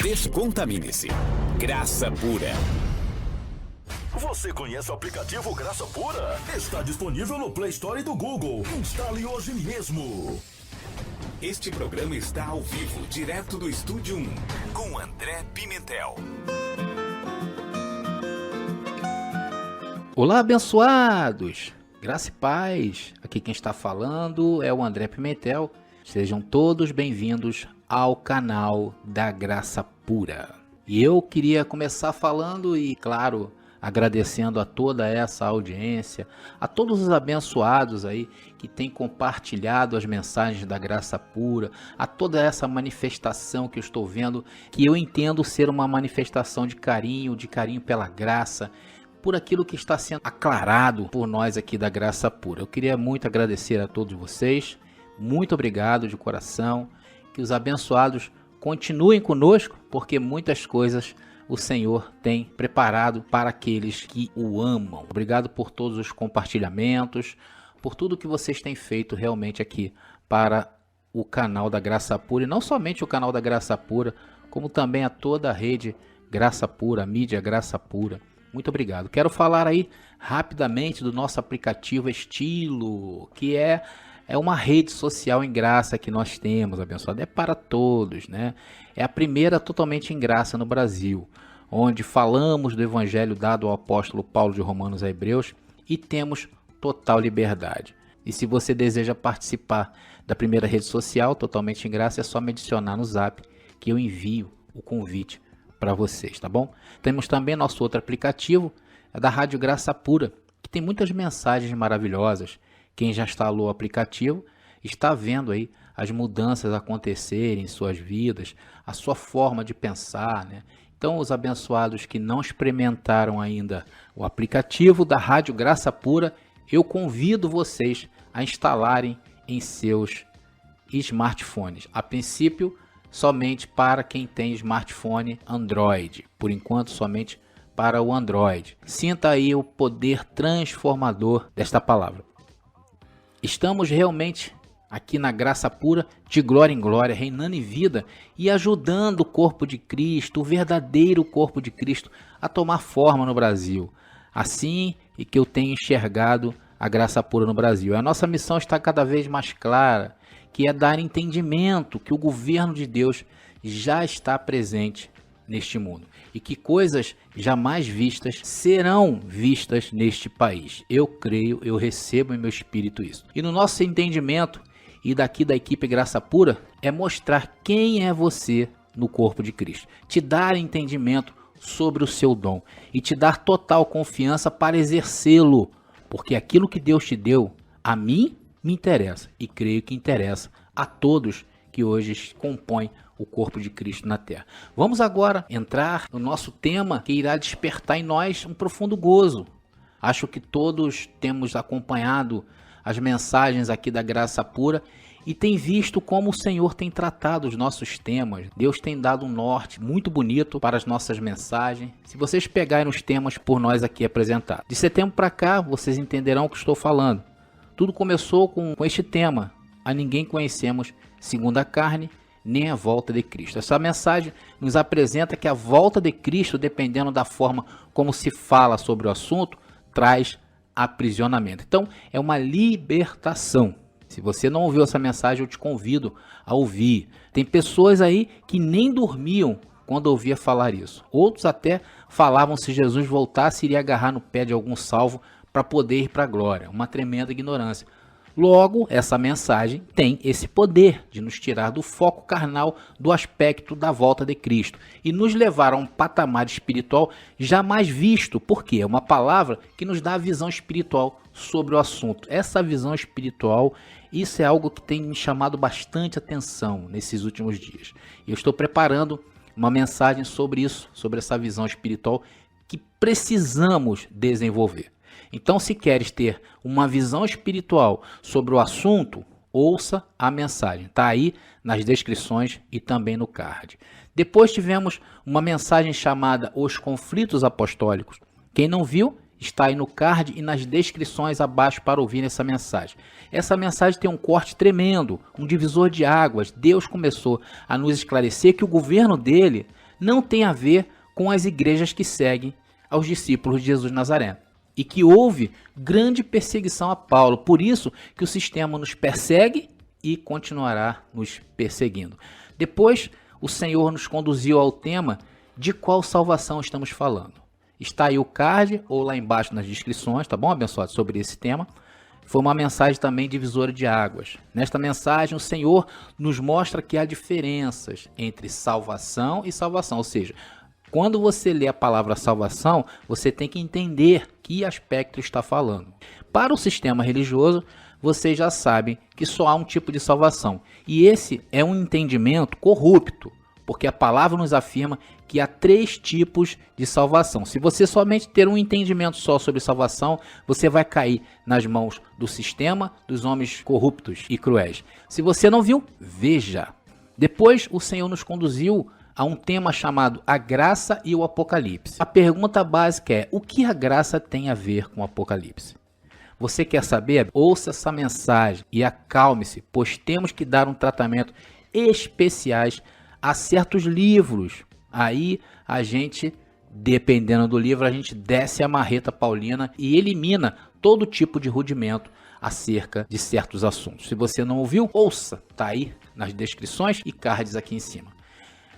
Descontamine-se. Graça pura. Você conhece o aplicativo Graça Pura? Está disponível no Play Store do Google. Instale hoje mesmo. Este programa está ao vivo, direto do Estúdio 1, com André Pimentel. Olá, abençoados! Graça e paz. Aqui quem está falando é o André Pimentel. Sejam todos bem-vindos ao canal da Graça Pura. E eu queria começar falando e, claro, agradecendo a toda essa audiência, a todos os abençoados aí que têm compartilhado as mensagens da Graça Pura, a toda essa manifestação que eu estou vendo, que eu entendo ser uma manifestação de carinho pela graça, por aquilo que está sendo aclarado por nós aqui da Graça Pura. Eu queria muito agradecer a todos vocês, muito obrigado de coração, que os abençoados continuem conosco, porque muitas coisas o Senhor tem preparado para aqueles que o amam. Obrigado por todos os compartilhamentos, por tudo que vocês têm feito realmente aqui para o canal da Graça Pura. E não somente o canal da Graça Pura, como também a toda a rede Graça Pura, a mídia Graça Pura. Muito obrigado. Quero falar aí rapidamente do nosso aplicativo Estilo, que é uma rede social em graça que nós temos, abençoado. É para todos, né? É a primeira totalmente em graça no Brasil, onde falamos do evangelho dado ao apóstolo Paulo de Romanos a Hebreus e temos total liberdade. E se você deseja participar da primeira rede social totalmente em graça, é só me adicionar no Zap que eu envio o convite para vocês, tá bom? Temos também nosso outro aplicativo, é da Rádio Graça Pura, que tem muitas mensagens maravilhosas. Quem já instalou o aplicativo está vendo aí as mudanças acontecerem em suas vidas, a sua forma de pensar, né? Então, os abençoados que não experimentaram ainda o aplicativo da Rádio Graça Pura, eu convido vocês a instalarem em seus smartphones. A princípio, somente para quem tem smartphone Android. Por enquanto, somente para o Android. Sinta aí o poder transformador desta palavra. Estamos realmente aqui na Graça Pura, de glória em glória, reinando em vida e ajudando o corpo de Cristo, o verdadeiro corpo de Cristo, a tomar forma no Brasil. Assim é que eu tenho enxergado a Graça Pura no Brasil. A nossa missão está cada vez mais clara, que é dar entendimento que o governo de Deus já está presente neste mundo e que coisas jamais vistas serão vistas neste país. Eu creio, eu recebo em meu espírito isso. E no nosso entendimento e daqui da equipe Graça Pura é mostrar quem é você no corpo de Cristo, te dar entendimento sobre o seu dom e te dar total confiança para exercê-lo, porque aquilo que Deus te deu, a mim me interessa e creio que interessa a todos que hoje compõem o corpo de Cristo na terra. Vamos agora entrar no nosso tema que irá despertar em nós um profundo gozo. Acho que todos temos acompanhado as mensagens aqui da Graça Pura e tem visto como o Senhor tem tratado os nossos temas. Deus tem dado um norte muito bonito para as nossas mensagens. Se vocês pegarem os temas por nós aqui apresentados. De setembro para cá, vocês entenderão o que estou falando. Tudo começou com este tema: a ninguém conhecemos segundo a carne, nem a volta de Cristo. Essa mensagem nos apresenta que a volta de Cristo, dependendo da forma como se fala sobre o assunto, traz aprisionamento. Então, é uma libertação. Se você não ouviu essa mensagem, eu te convido a ouvir. Tem pessoas aí que nem dormiam quando ouvia falar isso. Outros até falavam se Jesus voltasse, iria agarrar no pé de algum salvo para poder ir para a glória. Uma tremenda ignorância. Logo, essa mensagem tem esse poder de nos tirar do foco carnal do aspecto da volta de Cristo e nos levar a um patamar espiritual jamais visto, porque é uma palavra que nos dá a visão espiritual sobre o assunto. Essa visão espiritual, isso é algo que tem me chamado bastante atenção nesses últimos dias. Eu estou preparando uma mensagem sobre isso, sobre essa visão espiritual que precisamos desenvolver. Então, se queres ter uma visão espiritual sobre o assunto, ouça a mensagem. Está aí nas descrições e também no card. Depois tivemos uma mensagem chamada Os Conflitos Apostólicos. Quem não viu, está aí no card e nas descrições abaixo para ouvir essa mensagem. Essa mensagem tem um corte tremendo, um divisor de águas. Deus começou a nos esclarecer que o governo dele não tem a ver com as igrejas que seguem aos discípulos de Jesus Nazareno. E que houve grande perseguição a Paulo. Por isso que o sistema nos persegue e continuará nos perseguindo. Depois, o Senhor nos conduziu ao tema de qual salvação estamos falando. Está aí o card ou lá embaixo nas descrições, tá bom, abençoado, sobre esse tema. Foi uma mensagem também divisora de águas. Nesta mensagem, o Senhor nos mostra que há diferenças entre salvação e salvação. Ou seja, quando você lê a palavra salvação, você tem que entender que aspecto está falando. Para o sistema religioso, vocês já sabem que só há um tipo de salvação. E esse é um entendimento corrupto, porque a palavra nos afirma que há 3 tipos de salvação. Se você somente ter um entendimento só sobre salvação, você vai cair nas mãos do sistema, dos homens corruptos e cruéis. Se você não viu, veja. Depois, o Senhor nos conduziu a um tema chamado a graça e o Apocalipse. A pergunta básica é: o que a graça tem a ver com o Apocalipse? Você quer saber? Ouça essa mensagem e acalme-se, pois temos que dar um tratamento especiais a certos livros. Aí a gente, dependendo do livro, a gente desce a marreta paulina e elimina todo tipo de rudimento acerca de certos assuntos. Se você não ouviu, ouça, tá aí nas descrições e cards aqui em cima.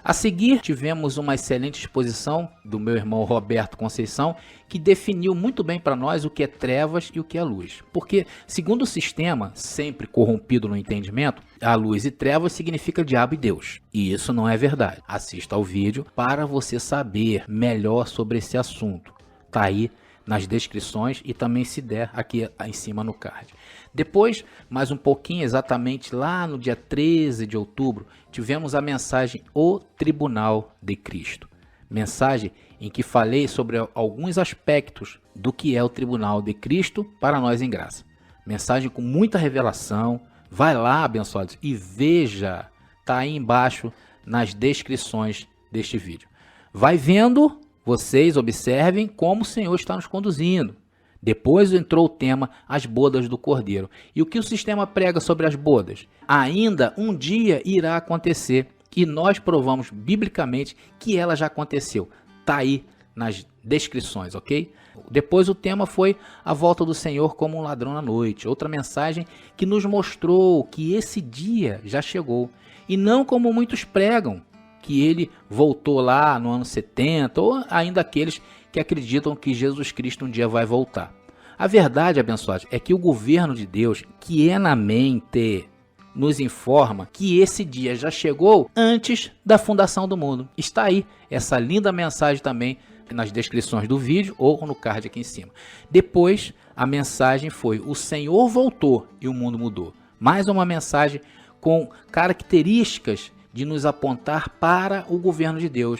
A seguir, tivemos uma excelente exposição do meu irmão Roberto Conceição, que definiu muito bem para nós o que é trevas e o que é luz. Porque, segundo o sistema, sempre corrompido no entendimento, a luz e trevas significa diabo e Deus. E isso não é verdade. Assista ao vídeo para você saber melhor sobre esse assunto. Tá aí nas descrições e também, se der, aqui em cima no card. Depois, mais um pouquinho, exatamente lá no dia 13 de outubro, tivemos a mensagem O Tribunal de Cristo. Mensagem em que falei sobre alguns aspectos do que é o Tribunal de Cristo para nós em graça. Mensagem com muita revelação. Vai lá, abençoados, e veja, tá aí embaixo nas descrições deste vídeo. Vai vendo, vocês observem como o Senhor está nos conduzindo. Depois entrou o tema as bodas do Cordeiro. E o que o sistema prega sobre as bodas? Ainda um dia irá acontecer e nós provamos biblicamente que ela já aconteceu. Está aí nas descrições, ok? Depois o tema foi a volta do Senhor como um ladrão na noite. Outra mensagem que nos mostrou que esse dia já chegou. E não como muitos pregam, que ele voltou lá no ano 70, ou ainda aqueles que acreditam que Jesus Cristo um dia vai voltar. A verdade, abençoados, é que o governo de Deus, que é na mente, nos informa que esse dia já chegou antes da fundação do mundo. Está aí essa linda mensagem também nas descrições do vídeo ou no card aqui em cima. Depois, a mensagem foi: o Senhor voltou e o mundo mudou. Mais uma mensagem com características de nos apontar para o governo de Deus.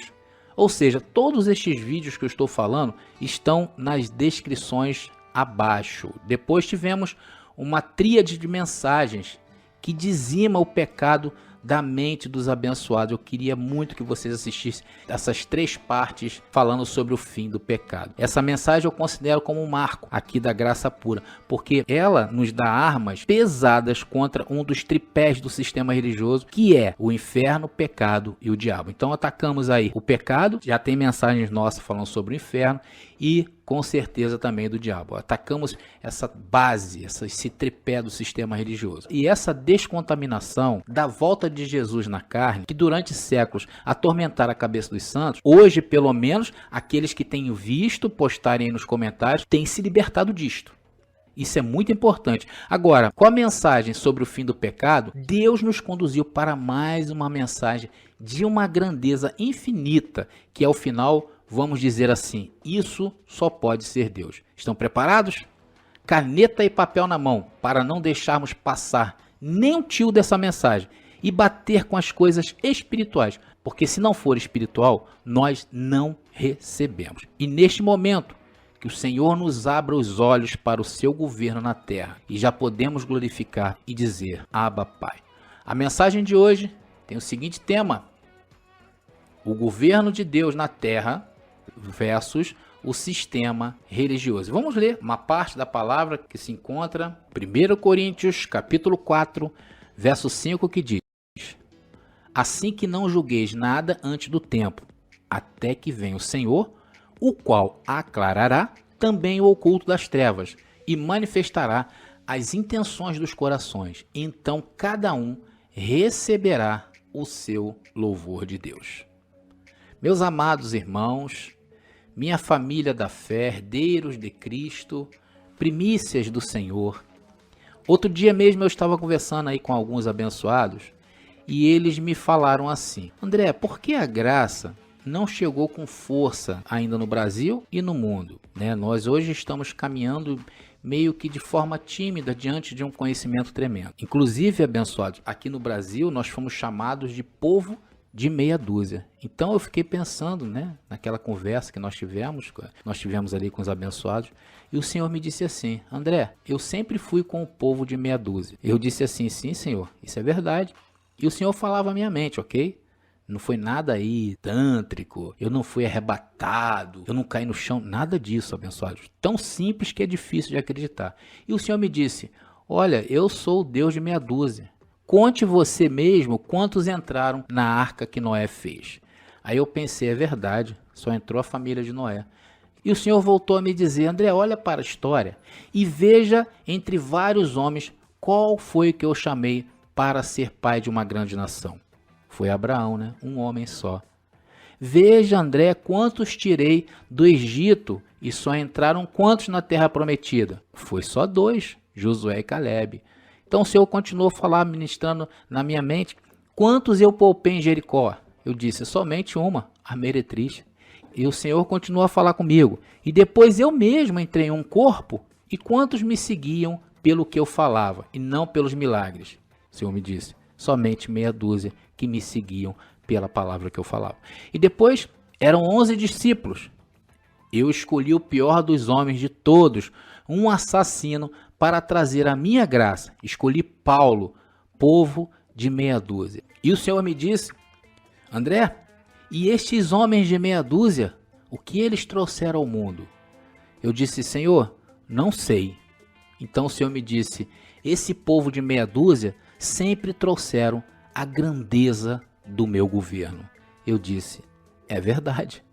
Ou seja, todos estes vídeos que eu estou falando estão nas descrições abaixo. Depois tivemos uma tríade de mensagens que dizima o pecado da mente dos abençoados. Eu queria muito que vocês assistissem essas 3 partes falando sobre o fim do pecado. Essa mensagem eu considero como um marco aqui da graça pura, porque ela nos dá armas pesadas contra um dos tripés do sistema religioso, que é o inferno, o pecado e o diabo. Então atacamos aí o pecado, já tem mensagens nossas falando sobre o inferno e com certeza também do diabo. Atacamos essa base, esse tripé do sistema religioso. E essa descontaminação da volta de Jesus na carne, que durante séculos atormentaram a cabeça dos santos, hoje, pelo menos, aqueles que têm visto, postarem aí nos comentários, têm se libertado disto. Isso é muito importante. Agora, com a mensagem sobre o fim do pecado, Deus nos conduziu para mais uma mensagem de uma grandeza infinita, que ao final, vamos dizer assim, isso só pode ser Deus. Estão preparados? Caneta e papel na mão, para não deixarmos passar nem um tio dessa mensagem e bater com as coisas espirituais, porque se não for espiritual, nós não recebemos. E neste momento, que o Senhor nos abra os olhos para o seu governo na terra e já podemos glorificar e dizer: Abba, Pai. A mensagem de hoje tem o seguinte tema: o governo de Deus na terra versus o sistema religioso. Vamos ler uma parte da palavra que se encontra em 1 Coríntios, capítulo 4, verso 5, que diz: assim que não julgueis nada antes do tempo, até que venha o Senhor, o qual aclarará também o oculto das trevas e manifestará as intenções dos corações. Então cada um receberá o seu louvor de Deus. Meus amados irmãos, minha família da fé, herdeiros de Cristo, primícias do Senhor. Outro dia mesmo eu estava conversando aí com alguns abençoados e eles me falaram assim: André, por que a graça não chegou com força ainda no Brasil e no mundo? Nós hoje estamos caminhando meio que de forma tímida diante de um conhecimento tremendo. Inclusive, abençoados, aqui no Brasil nós fomos chamados de povo de meia dúzia. Então eu fiquei pensando, naquela conversa que nós tivemos ali com os abençoados, e o Senhor me disse assim: André, eu sempre fui com o povo de meia dúzia. Eu disse assim: sim, Senhor, isso é verdade. E o Senhor falava à minha mente, ok? Não foi nada aí tântrico, eu não fui arrebatado, eu não caí no chão, nada disso, abençoados. Tão simples que é difícil de acreditar. E o Senhor me disse: olha, eu sou o Deus de meia dúzia. Conte você mesmo quantos entraram na arca que Noé fez. Aí eu pensei, é verdade, só entrou a família de Noé. E o Senhor voltou a me dizer: André, olha para a história e veja entre vários homens qual foi que eu chamei para ser pai de uma grande nação. Foi Abraão, um homem só. Veja, André, quantos tirei do Egito e só entraram quantos na terra prometida? Foi só 2, Josué e Calebe. Então o Senhor continuou a falar, ministrando na minha mente: quantos eu poupei em Jericó? Eu disse: somente uma, a meretriz. E o Senhor continuou a falar comigo: e depois eu mesmo entrei em um corpo, e quantos me seguiam pelo que eu falava, e não pelos milagres? O Senhor me disse: somente meia dúzia que me seguiam pela palavra que eu falava. E depois eram 11 discípulos. Eu escolhi o pior dos homens de todos, um assassino, para trazer a minha graça. Escolhi Paulo, povo de meia dúzia. E o Senhor me disse: André, e estes homens de meia dúzia, o que eles trouxeram ao mundo? Eu disse: Senhor, não sei. Então o Senhor me disse: esse povo de meia dúzia sempre trouxeram a grandeza do meu governo. Eu disse: é verdade.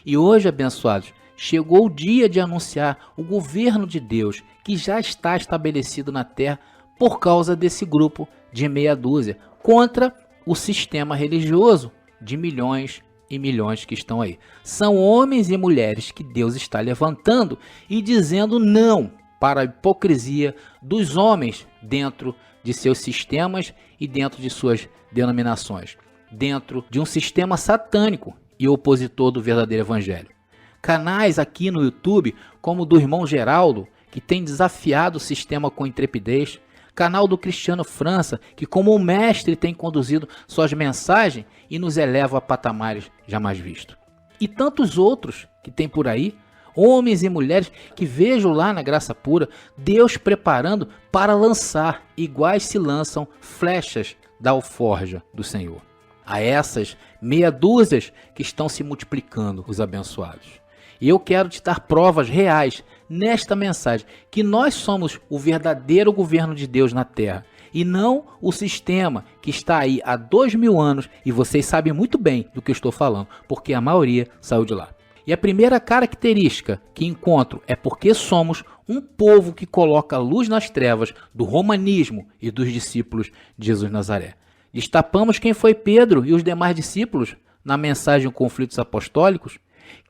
E hoje, abençoados, chegou o dia de anunciar o governo de Deus que já está estabelecido na terra por causa desse grupo de meia dúzia contra o sistema religioso de milhões e milhões que estão aí. São homens e mulheres que Deus está levantando e dizendo não para a hipocrisia dos homens dentro de seus sistemas e dentro de suas denominações, dentro de um sistema satânico e opositor do verdadeiro evangelho. Canais aqui no YouTube, como o do irmão Geraldo, que tem desafiado o sistema com intrepidez, canal do Cristiano França, que como um mestre tem conduzido suas mensagens e nos eleva a patamares jamais vistos. E tantos outros que tem por aí, homens e mulheres que vejo lá na Graça Pura, Deus preparando para lançar, iguais se lançam flechas da alforja do Senhor. A essas meia dúzias que estão se multiplicando, os abençoados. E eu quero te dar provas reais nesta mensagem, que nós somos o verdadeiro governo de Deus na terra, e não o sistema que está aí há 2000 anos, e vocês sabem muito bem do que eu estou falando, porque a maioria saiu de lá. E a primeira característica que encontro é porque somos um povo que coloca luz nas trevas do romanismo e dos discípulos de Jesus Nazaré. Destapamos quem foi Pedro e os demais discípulos na mensagem Conflitos Apostólicos.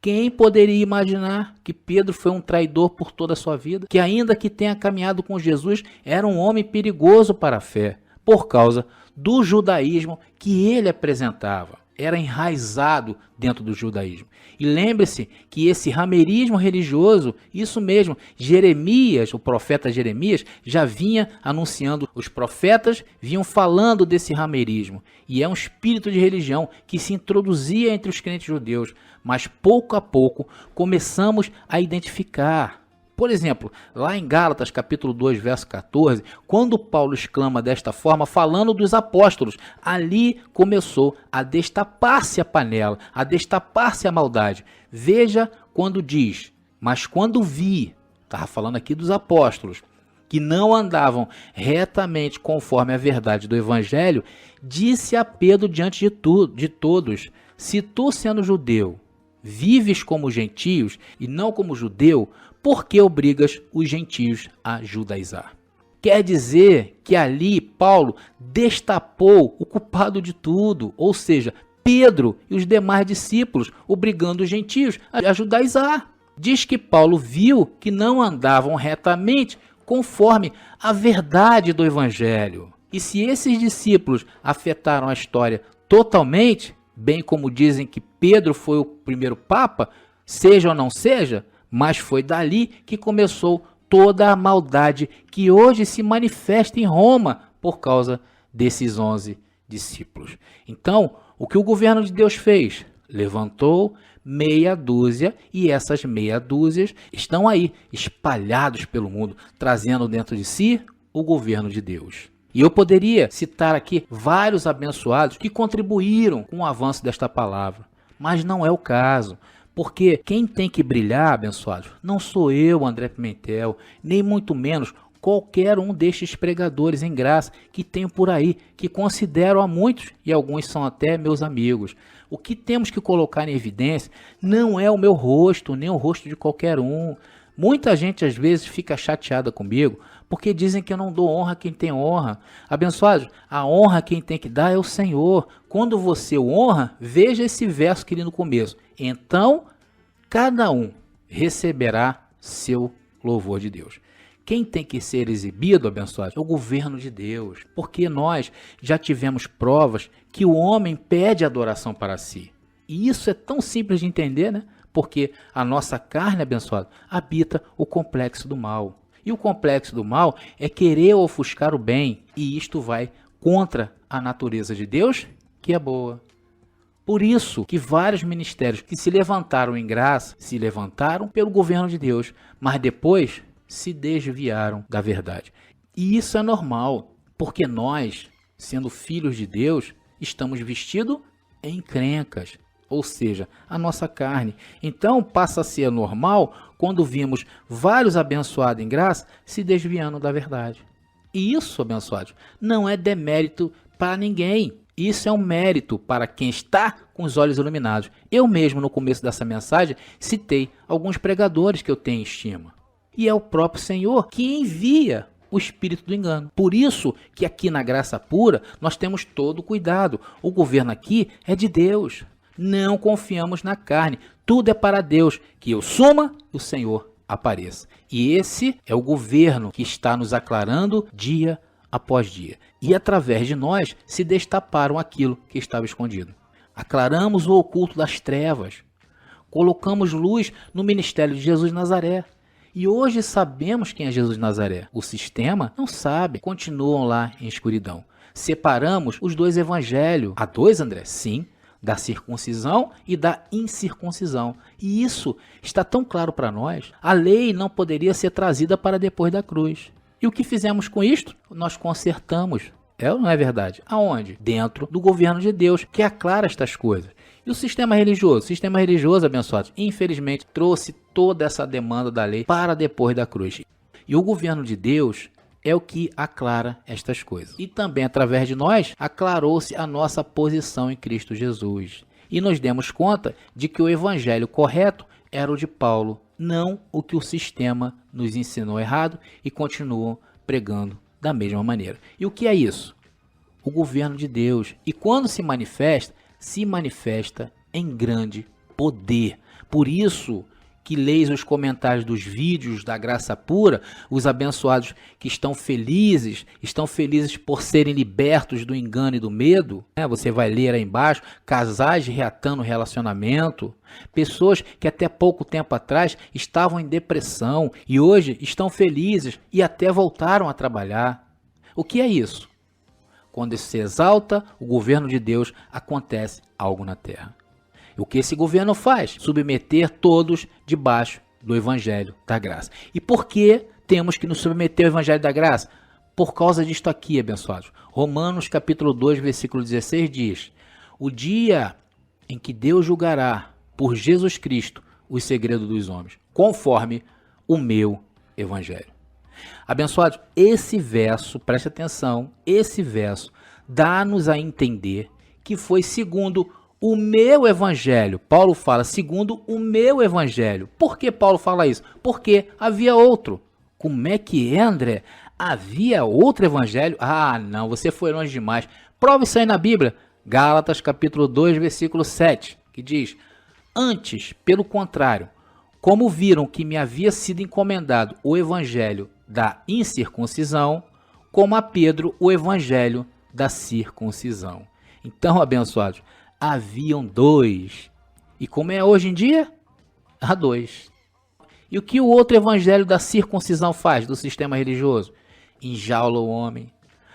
Quem poderia imaginar que Pedro foi um traidor por toda a sua vida? Que ainda que tenha caminhado com Jesus, era um homem perigoso para a fé, por causa do judaísmo que ele apresentava. Era enraizado dentro do judaísmo. E lembre-se que esse ramerismo religioso, isso mesmo, Jeremias, o profeta Jeremias, já vinha anunciando, os profetas vinham falando desse ramerismo. E é um espírito de religião que se introduzia entre os crentes judeus, mas pouco a pouco começamos a identificar. Por exemplo, lá em Gálatas capítulo 2, verso 14, quando Paulo exclama desta forma, falando dos apóstolos, ali começou a destapar-se a panela, a destapar-se a maldade. Veja quando diz: mas quando vi, estava falando aqui dos apóstolos, que não andavam retamente conforme a verdade do evangelho, disse a Pedro diante de todos: se tu, sendo judeu, vives como gentios e não como judeu, por que obrigas os gentios a judaizar? Quer dizer que ali Paulo destapou o culpado de tudo, ou seja, Pedro e os demais discípulos, obrigando os gentios a judaizar. Diz que Paulo viu que não andavam retamente conforme a verdade do evangelho. E se esses discípulos afetaram a história totalmente, bem como dizem que Pedro foi o primeiro papa, seja ou não seja, mas foi dali que começou toda a maldade que hoje se manifesta em Roma por causa desses 11 discípulos. Então, o que o governo de Deus fez? Levantou meia dúzia, e essas meia dúzias estão aí, espalhados pelo mundo, trazendo dentro de si o governo de Deus. E eu poderia citar aqui vários abençoados que contribuíram com o avanço desta palavra, mas não é o caso. Porque quem tem que brilhar, abençoados, não sou eu, André Pimentel, nem muito menos qualquer um destes pregadores em graça que tenho por aí, que considero a muitos, e alguns são até meus amigos. O que temos que colocar em evidência não é o meu rosto, nem o rosto de qualquer um. Muita gente às vezes fica chateada comigo, porque dizem que eu não dou honra a quem tem honra. Abençoados, a honra quem tem que dar é o Senhor. Quando você o honra, veja esse verso que li no começo. Então, cada um receberá seu louvor de Deus. Quem tem que ser exibido, abençoados, é o governo de Deus. Porque nós já tivemos provas que o homem pede adoração para si. E isso é tão simples de entender, né? Porque a nossa carne, abençoada, habita o complexo do mal. E o complexo do mal é querer ofuscar o bem, e isto vai contra a natureza de Deus, que é boa. Por isso que vários ministérios que se levantaram em graça, se levantaram pelo governo de Deus, mas depois se desviaram da verdade. E isso é normal, porque nós, sendo filhos de Deus, estamos vestidos em encrencas. Ou seja, a nossa carne. Então passa a ser normal quando vimos vários abençoados em graça se desviando da verdade. E isso, abençoados, não é demérito para ninguém. Isso é um mérito para quem está com os olhos iluminados. Eu mesmo, no começo dessa mensagem, citei alguns pregadores que eu tenho em estima. E é o próprio Senhor que envia o espírito do engano. Por isso que aqui na Graça Pura nós temos todo o cuidado. O governo aqui é de Deus. Não confiamos na carne. Tudo é para Deus, que eu suma e o Senhor apareça. E esse é o governo que está nos aclarando dia após dia. E através de nós se destaparam aquilo que estava escondido. Aclaramos o oculto das trevas. Colocamos luz no ministério de Jesus de Nazaré. E hoje sabemos quem é Jesus de Nazaré. O sistema não sabe, continuam lá em escuridão. Separamos os dois evangelhos. Há dois, André? Sim. Da circuncisão e da incircuncisão. E isso está tão claro para nós. A lei não poderia ser trazida para depois da cruz. E o que fizemos com isto? Nós consertamos. É ou não é verdade? Aonde? Dentro do governo de Deus, que aclara estas coisas. E o sistema religioso? O sistema religioso, abençoados, infelizmente trouxe toda essa demanda da lei para depois da cruz. E o governo de Deus é o que aclara estas coisas. E também, através de nós, aclarou-se a nossa posição em Cristo Jesus. E nos demos conta de que o evangelho correto era o de Paulo, não o que o sistema nos ensinou errado e continuam pregando da mesma maneira. E o que é isso? O governo de Deus. E quando se manifesta em grande poder. Por isso que leis os comentários dos vídeos da Graça Pura, os abençoados que estão felizes por serem libertos do engano e do medo, né? Você vai ler aí embaixo, casais reatando o relacionamento, pessoas que até pouco tempo atrás estavam em depressão e hoje estão felizes e até voltaram a trabalhar. O que é isso? Quando se exalta o governo de Deus, acontece algo na terra. O que esse governo faz? Submeter todos debaixo do Evangelho da Graça. E por que temos que nos submeter ao Evangelho da Graça? Por causa disto aqui, abençoados. Romanos capítulo 2, versículo 16 diz: o dia em que Deus julgará por Jesus Cristo os segredos dos homens, conforme o meu Evangelho. Abençoados, esse verso, preste atenção, esse verso dá-nos a entender que foi segundo o meu evangelho. Paulo fala, segundo o meu evangelho. Por que Paulo fala isso? Porque havia outro. Como é que é, André? Havia outro evangelho? Ah, não, você foi longe demais. Prova isso aí na Bíblia. Gálatas capítulo 2, versículo 7, que diz: antes, pelo contrário, como viram que me havia sido encomendado o evangelho da incircuncisão, como a Pedro o evangelho da circuncisão. Então, abençoados, haviam dois. E como é hoje em dia? Há dois. E o que o outro evangelho da circuncisão faz do sistema religioso? Enjaula o homem,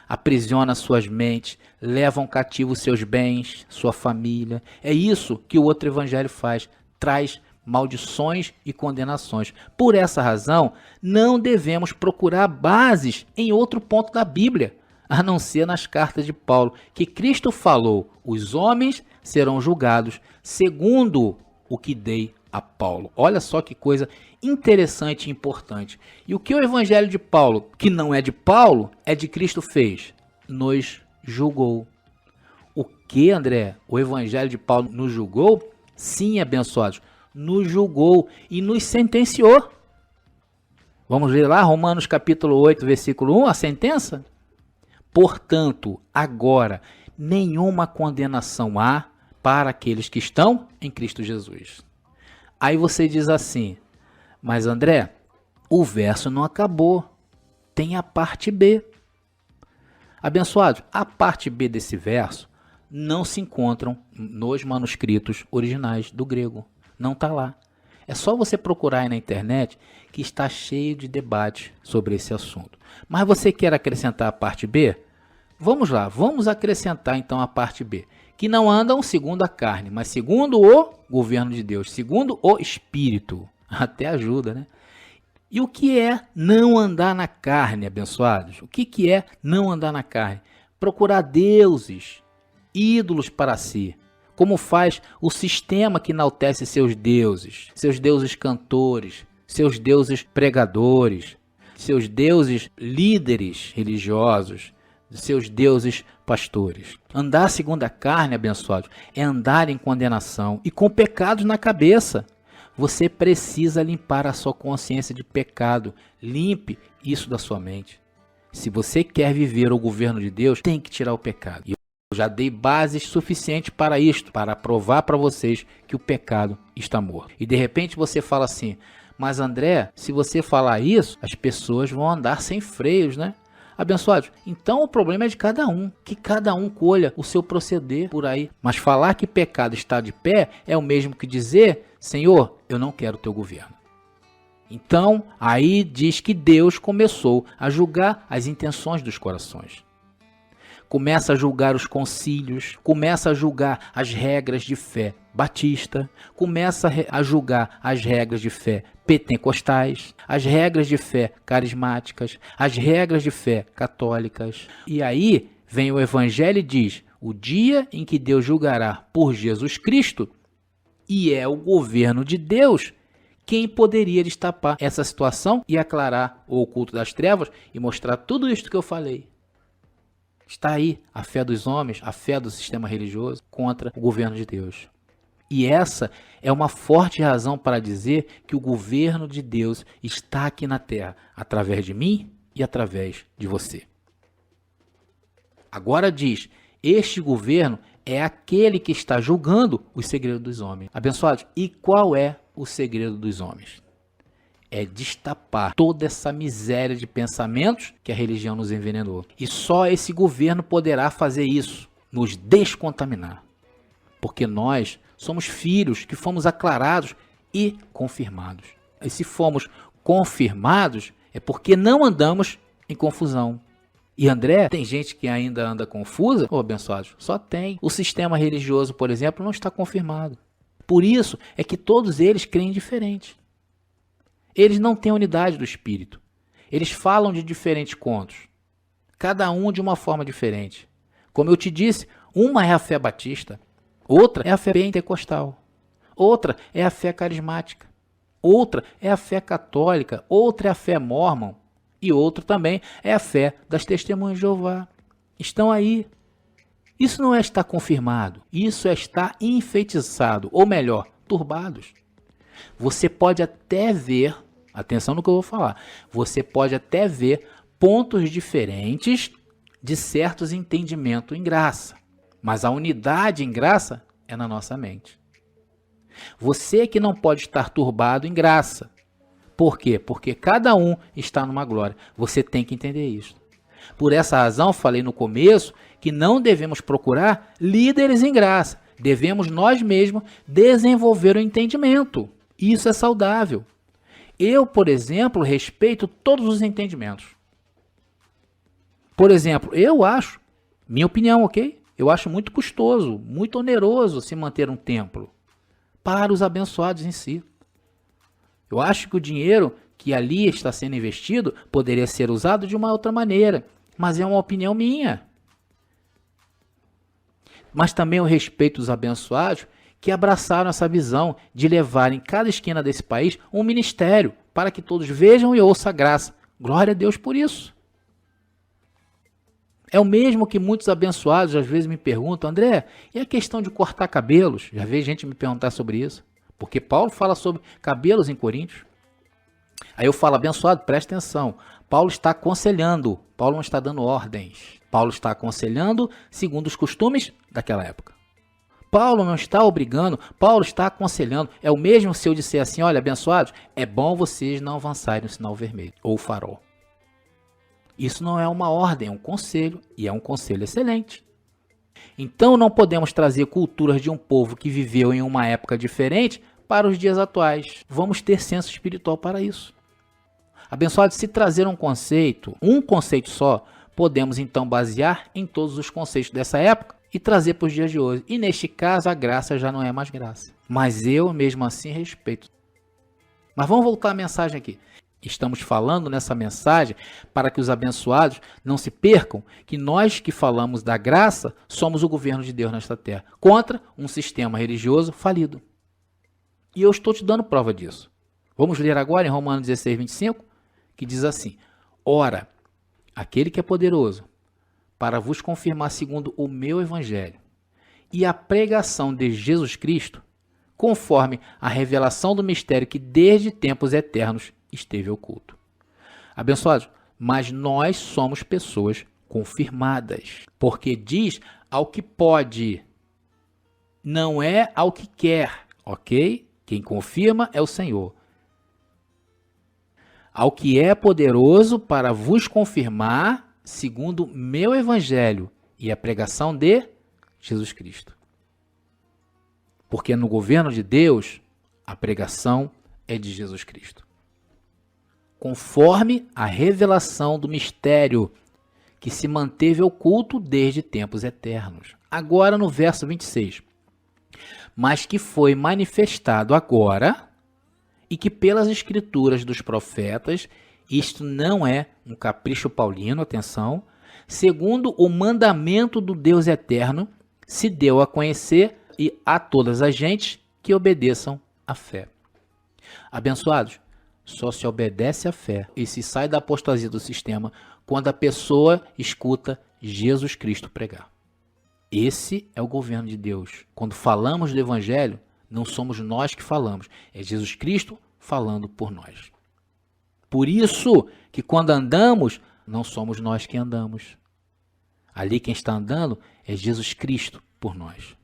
aprisiona suas mentes, levam cativo seus bens, sua família. É isso que o outro evangelho faz, traz maldições e condenações. Por essa razão, não devemos procurar bases em outro ponto da Bíblia, a não ser nas cartas de Paulo, que Cristo falou: os homens serão julgados segundo o que dei a Paulo. Olha só que coisa interessante e importante. E o que o evangelho de Paulo, que não é de Paulo, é de Cristo, fez? Nos julgou. O que, André? O evangelho de Paulo nos julgou? Sim, abençoados, nos julgou e nos sentenciou. Vamos ler lá Romanos capítulo 8, versículo 1, a sentença? Portanto, agora, nenhuma condenação há para aqueles que estão em Cristo Jesus. Aí você diz assim: mas André, o verso não acabou, tem a parte B. Abençoados, a parte B desse verso não se encontram nos manuscritos originais do grego, não está lá. É só você procurar aí na internet, que está cheio de debate sobre esse assunto. Mas você quer acrescentar a parte B? Vamos lá, vamos acrescentar então a parte B. Que não andam segundo a carne, mas segundo o governo de Deus, segundo o Espírito. Até ajuda, né? E o que é não andar na carne, abençoados? O que é não andar na carne? Procurar deuses, ídolos para si, como faz o sistema que enaltece seus deuses cantores, seus deuses pregadores, seus deuses líderes religiosos, seus deuses pastores. Andar segundo a carne, abençoados, é andar em condenação e com pecados na cabeça. Você precisa limpar a sua consciência de pecado. Limpe isso da sua mente. Se você quer viver o governo de Deus, tem que tirar o pecado. E eu já dei bases suficientes para isto, para provar para vocês que o pecado está morto. E de repente você fala assim: mas André, se você falar isso, as pessoas vão andar sem freios, né? Abençoados, então o problema é de cada um, que cada um colha o seu proceder por aí. Mas falar que pecado está de pé é o mesmo que dizer: Senhor, eu não quero o teu governo. Então, aí diz que Deus começou a julgar as intenções dos corações. Começa a julgar os concílios, começa a julgar as regras de fé batista, começa a julgar as regras de fé pentecostais, as regras de fé carismáticas, as regras de fé católicas. E aí vem o evangelho e diz: o dia em que Deus julgará por Jesus Cristo, e é o governo de Deus, quem poderia destapar essa situação e aclarar o oculto das trevas e mostrar tudo isso que eu falei? Está aí a fé dos homens, a fé do sistema religioso contra o governo de Deus. E essa é uma forte razão para dizer que o governo de Deus está aqui na terra, através de mim e através de você. Agora diz: este governo é aquele que está julgando os segredos dos homens. Abençoados, e qual é o segredo dos homens? É destapar toda essa miséria de pensamentos que a religião nos envenenou. E só esse governo poderá fazer isso, nos descontaminar. Porque nós somos filhos que fomos aclarados e confirmados. E se fomos confirmados, é porque não andamos em confusão. E André, tem gente que ainda anda confusa? Ô, abençoados, só tem. O sistema religioso, por exemplo, não está confirmado. Por isso é que todos eles creem diferente. Eles não têm unidade do espírito. Eles falam de diferentes contos, cada um de uma forma diferente. Como eu te disse, uma é a fé batista, outra é a fé pentecostal, outra é a fé carismática, outra é a fé católica, outra é a fé mórmon e outra também é a fé das testemunhas de Jeová. Estão aí. Isso não é estar confirmado, isso é estar enfeitiçado, ou melhor, turbados. Você pode até ver, atenção no que eu vou falar, você pode até ver pontos diferentes de certos entendimentos em graça, mas a unidade em graça é na nossa mente. Você que não pode estar turbado em graça. Por quê? Porque cada um está numa glória. Você tem que entender isso. Por essa razão, falei no começo que não devemos procurar líderes em graça. Devemos nós mesmos desenvolver o entendimento. Isso é saudável. Eu, por exemplo, respeito todos os entendimentos. Por exemplo, eu acho, minha opinião, ok? Eu acho muito custoso, muito oneroso se manter um templo para os abençoados em si. Eu acho que o dinheiro que ali está sendo investido poderia ser usado de uma outra maneira, mas é uma opinião minha. Mas também eu respeito os abençoados que abraçaram essa visão de levar em cada esquina desse país um ministério para que todos vejam e ouçam a graça. Glória a Deus por isso. É o mesmo que muitos abençoados às vezes me perguntam, André, e a questão de cortar cabelos? Já vejo gente me perguntar sobre isso. Porque Paulo fala sobre cabelos em Coríntios. Aí eu falo, abençoado, presta atenção. Paulo está aconselhando, Paulo não está dando ordens. Paulo está aconselhando segundo os costumes daquela época. Paulo não está obrigando, Paulo está aconselhando. É o mesmo se eu disser assim, olha, abençoados, é bom vocês não avançarem no sinal vermelho ou farol. Isso não é uma ordem, é um conselho, e é um conselho excelente. Então não podemos trazer culturas de um povo que viveu em uma época diferente para os dias atuais. Vamos ter senso espiritual para isso. Abençoado, se trazer um conceito só, podemos então basear em todos os conceitos dessa época e trazer para os dias de hoje. E neste caso a graça já não é mais graça. Mas eu mesmo assim respeito. Mas vamos voltar à mensagem aqui. Estamos falando nessa mensagem para que os abençoados não se percam que nós que falamos da graça somos o governo de Deus nesta terra, contra um sistema religioso falido. E eu estou te dando prova disso. Vamos ler agora em Romanos 16, 25, que diz assim, ora, aquele que é poderoso para vos confirmar segundo o meu evangelho e a pregação de Jesus Cristo, conforme a revelação do mistério que desde tempos eternos esteve oculto. Abençoados, mas nós somos pessoas confirmadas, porque diz ao que pode, não é ao que quer, ok? Quem confirma é o Senhor. Ao que é poderoso para vos confirmar, segundo meu evangelho e a pregação de Jesus Cristo. Porque no governo de Deus, a pregação é de Jesus Cristo. Conforme a revelação do mistério que se manteve oculto desde tempos eternos. Agora no verso 26. Mas que foi manifestado agora, e que pelas escrituras dos profetas, isto não é um capricho paulino, atenção, segundo o mandamento do Deus eterno, se deu a conhecer e a todas as gentes que obedeçam à fé. Abençoados, só se obedece à fé e se sai da apostasia do sistema quando a pessoa escuta Jesus Cristo pregar. Esse é o governo de Deus. Quando falamos do evangelho, não somos nós que falamos, é Jesus Cristo falando por nós. Por isso que quando andamos, não somos nós que andamos. Ali quem está andando é Jesus Cristo por nós.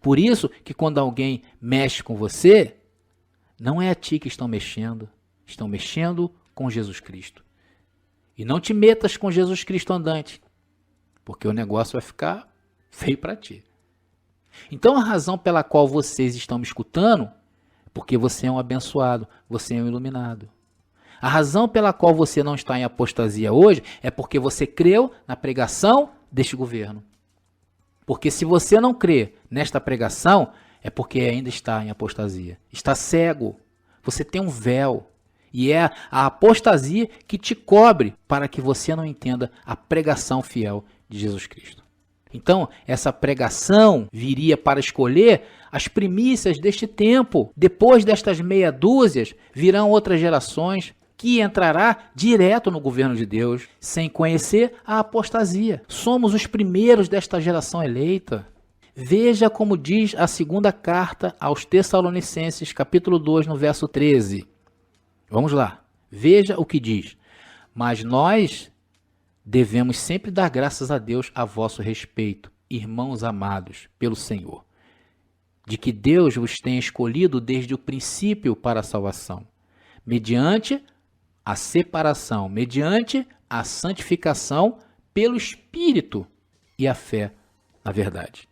Por isso que quando alguém mexe com você, não é a ti que estão mexendo com Jesus Cristo. E não te metas com Jesus Cristo andante, porque o negócio vai ficar feio para ti. Então a razão pela qual vocês estão me escutando é porque você é um abençoado, você é um iluminado. A razão pela qual você não está em apostasia hoje é porque você creu na pregação deste governo. Porque se você não crê nesta pregação, é porque ainda está em apostasia. Está cego. Você tem um véu. E é a apostasia que te cobre para que você não entenda a pregação fiel de Jesus Cristo. Então, essa pregação viria para escolher as primícias deste tempo. Depois destas meia dúzias, virão outras gerações que entrará direto no governo de Deus, sem conhecer a apostasia. Somos os primeiros desta geração eleita. Veja como diz a segunda carta aos Tessalonicenses, capítulo 2, no verso 13. Vamos lá. Veja o que diz. Mas nós devemos sempre dar graças a Deus a vosso respeito, irmãos amados pelo Senhor, de que Deus vos tem escolhido desde o princípio para a salvação, mediante a separação, mediante a santificação pelo Espírito e a fé na verdade.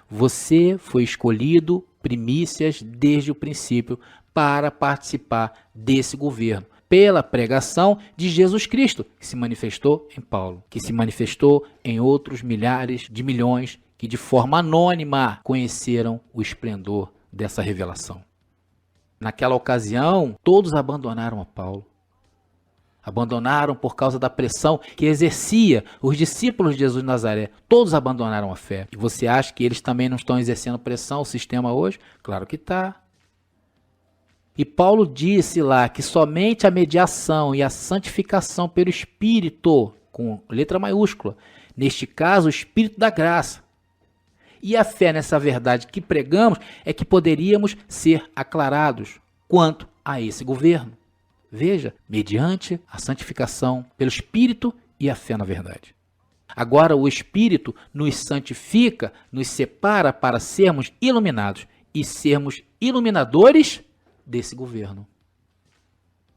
Você foi escolhido primícias desde o princípio para participar desse governo, pela pregação de Jesus Cristo, que se manifestou em Paulo, que se manifestou em outros milhares de milhões que de forma anônima conheceram o esplendor dessa revelação. Naquela ocasião, todos abandonaram a Paulo. Abandonaram por causa da pressão que exercia os discípulos de Jesus de Nazaré. Todos abandonaram a fé. E você acha que eles também não estão exercendo pressão, o sistema hoje? Claro que está. E Paulo disse lá que somente a mediação e a santificação pelo Espírito, com letra maiúscula, neste caso o Espírito da graça, e a fé nessa verdade que pregamos é que poderíamos ser aclarados quanto a esse governo. Veja, mediante a santificação pelo Espírito e a fé na verdade. Agora o Espírito nos santifica, nos separa para sermos iluminados e sermos iluminadores desse governo.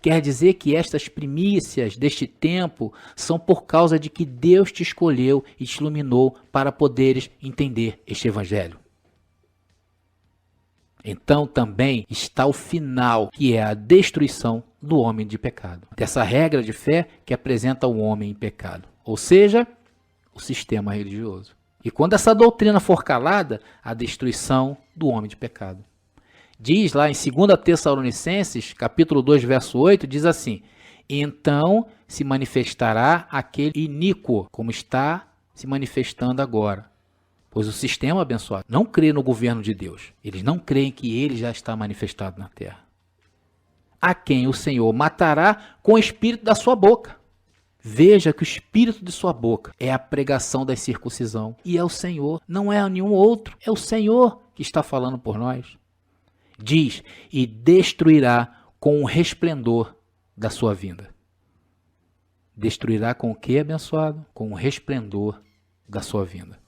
Quer dizer que estas primícias deste tempo são por causa de que Deus te escolheu e te iluminou para poderes entender este evangelho. Então também está o final, que é a destruição do homem de pecado. Dessa regra de fé que apresenta o homem em pecado, ou seja, o sistema religioso. E quando essa doutrina for calada, a destruição do homem de pecado. Diz lá em 2 Tessalonicenses, capítulo 2, verso 8, diz assim: então se manifestará aquele iníquo, como está se manifestando agora. Pois o sistema abençoado não crê no governo de Deus. Eles não creem que ele já está manifestado na terra. A quem o Senhor matará com o espírito da sua boca. Veja que o espírito de sua boca é a pregação da circuncisão. E é o Senhor, não é nenhum outro. É o Senhor que está falando por nós. Diz, e destruirá com o resplendor da sua vinda. Destruirá com o que, abençoado? Com o resplendor da sua vinda.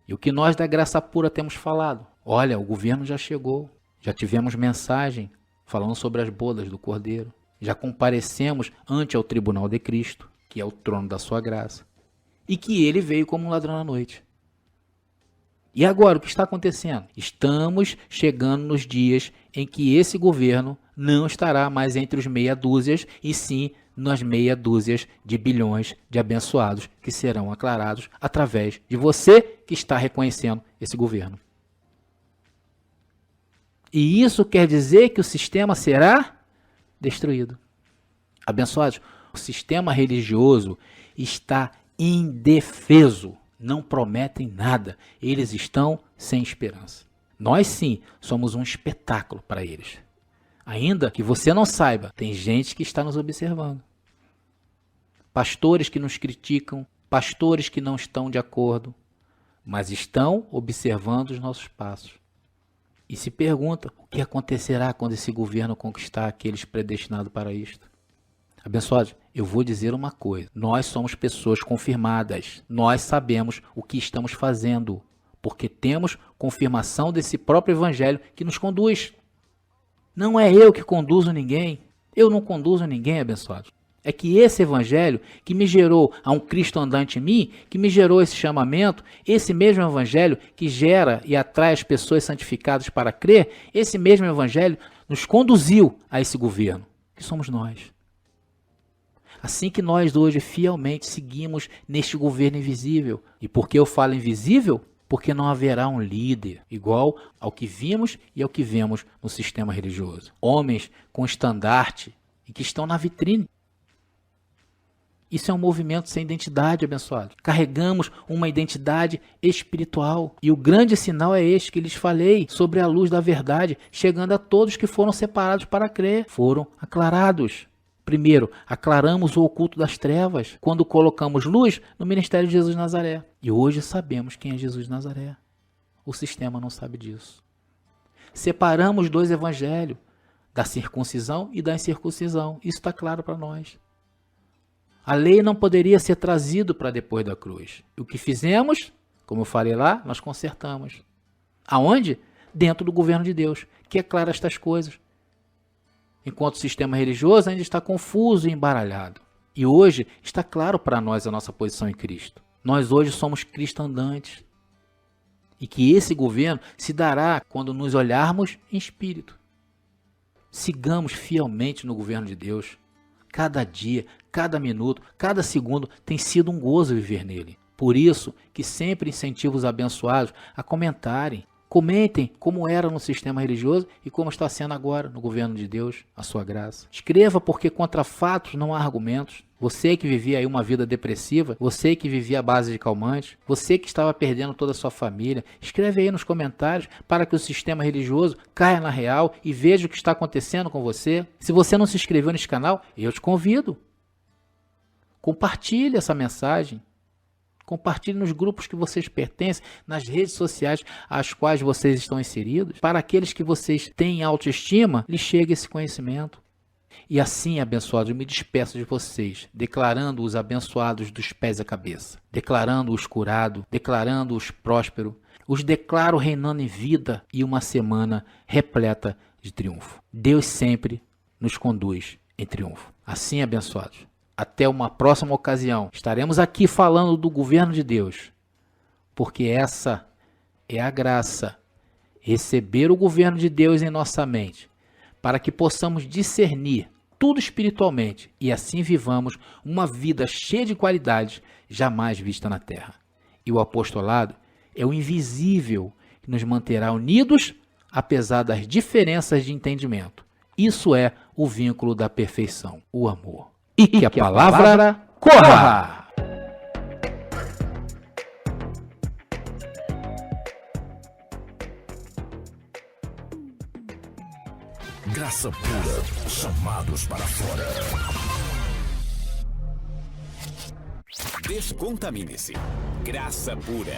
E o que nós da Graça Pura temos falado? Olha, o governo já chegou, já tivemos mensagem falando sobre as bodas do Cordeiro, já comparecemos ante ao tribunal de Cristo, que é o trono da sua graça, e que ele veio como um ladrão à noite. E agora, o que está acontecendo? Estamos chegando nos dias em que esse governo não estará mais entre os meia dúzias, e sim nas meia dúzias de bilhões de abençoados que serão aclarados através de você que está reconhecendo esse governo. E isso quer dizer que o sistema será destruído. Abençoados, o sistema religioso está indefeso. Não prometem nada. Eles estão sem esperança. Nós sim somos um espetáculo para eles. Ainda que você não saiba, tem gente que está nos observando. Pastores que nos criticam, pastores que não estão de acordo, mas estão observando os nossos passos. E se perguntam o que acontecerá quando esse governo conquistar aqueles predestinados para isto. Abençoados, eu vou dizer uma coisa. Nós somos pessoas confirmadas. Nós sabemos o que estamos fazendo, porque temos confirmação desse próprio evangelho que nos conduz. Não é eu que conduzo ninguém. Eu não conduzo ninguém, abençoados. É que esse evangelho que me gerou a um Cristo andante em mim, que me gerou esse chamamento, esse mesmo evangelho que gera e atrai as pessoas santificadas para crer, esse mesmo evangelho nos conduziu a esse governo, que somos nós. Assim que nós hoje fielmente seguimos neste governo invisível. E por que eu falo invisível? Porque não haverá um líder igual ao que vimos e ao que vemos no sistema religioso. Homens com estandarte e que estão na vitrine. Isso é um movimento sem identidade, abençoado. Carregamos uma identidade espiritual. E o grande sinal é este que lhes falei, sobre a luz da verdade, chegando a todos que foram separados para crer. Foram aclarados. Primeiro, aclaramos o oculto das trevas, quando colocamos luz no ministério de Jesus de Nazaré. E hoje sabemos quem é Jesus de Nazaré. O sistema não sabe disso. Separamos dois evangelhos, da circuncisão e da incircuncisão. Isso está claro para nós. A lei não poderia ser trazido para depois da cruz. O que fizemos, como eu falei lá, nós consertamos. Aonde? Dentro do governo de Deus, que aclara estas coisas. Enquanto o sistema religioso ainda está confuso e embaralhado. E hoje está claro para nós a nossa posição em Cristo. Nós hoje somos Cristo andantes. E que esse governo se dará quando nos olharmos em espírito. Sigamos fielmente no governo de Deus. Cada dia, cada minuto, cada segundo tem sido um gozo viver nele. Por isso que sempre incentivo os abençoados a comentarem. Comentem como era no sistema religioso e como está sendo agora no governo de Deus, a sua graça. Escreva, porque contra fatos não há argumentos. Você que vivia aí uma vida depressiva, você que vivia à base de calmantes, você que estava perdendo toda a sua família, escreve aí nos comentários para que o sistema religioso caia na real e veja o que está acontecendo com você. Se você não se inscreveu nesse canal, eu te convido. Compartilhe essa mensagem. Compartilhe nos grupos que vocês pertencem, nas redes sociais às quais vocês estão inseridos. Para aqueles que vocês têm autoestima, lhes chegue esse conhecimento. E assim, abençoados, eu me despeço de vocês, declarando-os abençoados dos pés à cabeça, declarando-os curados, declarando-os prósperos. Os declaro reinando em vida e uma semana repleta de triunfo. Deus sempre nos conduz em triunfo. Assim, abençoados. Até uma próxima ocasião. Estaremos aqui falando do governo de Deus. Porque essa é a graça. Receber o governo de Deus em nossa mente. Para que possamos discernir tudo espiritualmente. E assim vivamos uma vida cheia de qualidades jamais vista na terra. E o apostolado é o invisível que nos manterá unidos apesar das diferenças de entendimento. Isso é o vínculo da perfeição, o amor. E que a palavra corra! Graça pura, chamados para fora. Descontamine-se. Graça pura.